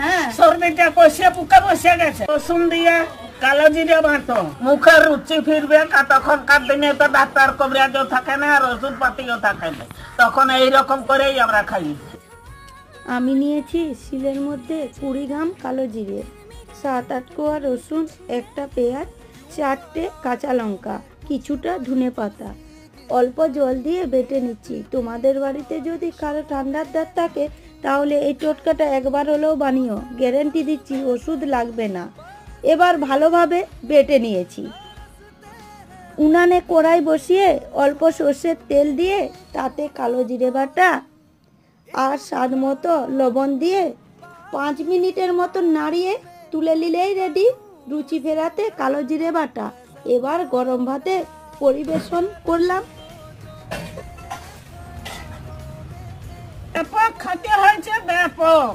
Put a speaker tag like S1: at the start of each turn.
S1: হ্যাঁ।
S2: সর্দিটা কষে বুকে বসে গেছে। রসুন দিয়ে কালো জিরে বাটো, মুখের রুচি ফিরবে। তখনকার দিনে তো ডাক্তার কবিরাজও থাকে না আর ওষুধ পাতিও থাকে না, তখন এইরকম করেই আমরা খাই।
S1: আমি নিয়েছি শিলের মধ্যে 20 গ্রাম কালো জিরে, 7-8 কোয়া রসুন, একটা পেঁয়াজ, 4টে কাঁচা লঙ্কা, কিছুটা ধনে পাতা, অল্প জল দিয়ে বেটে নিচ্ছি। তোমাদের বাড়িতে যদি কারো ঠান্ডার দাঁত থাকে তাহলে এই টোটকাটা একবার হলেও বানিও, গ্যারেন্টি দিচ্ছি ওষুধ লাগবে না। এবার ভালোভাবে বেটে নিয়েছি। উনানে কড়াই বসিয়ে অল্প সর্ষের তেল দিয়ে তাতে কালো জিরে বাটা আর স্বাদ মতো লবণ দিয়ে 5 মিনিটের মতো নাড়িয়ে তুলে নিলেই রেডি রুচি ফেরাতে কালো জিরে বাটা। এবার গরম ভাতে পরিবেশন করলাম।
S2: ব্যাপক খেতে হয়েছে, ব্যাপক।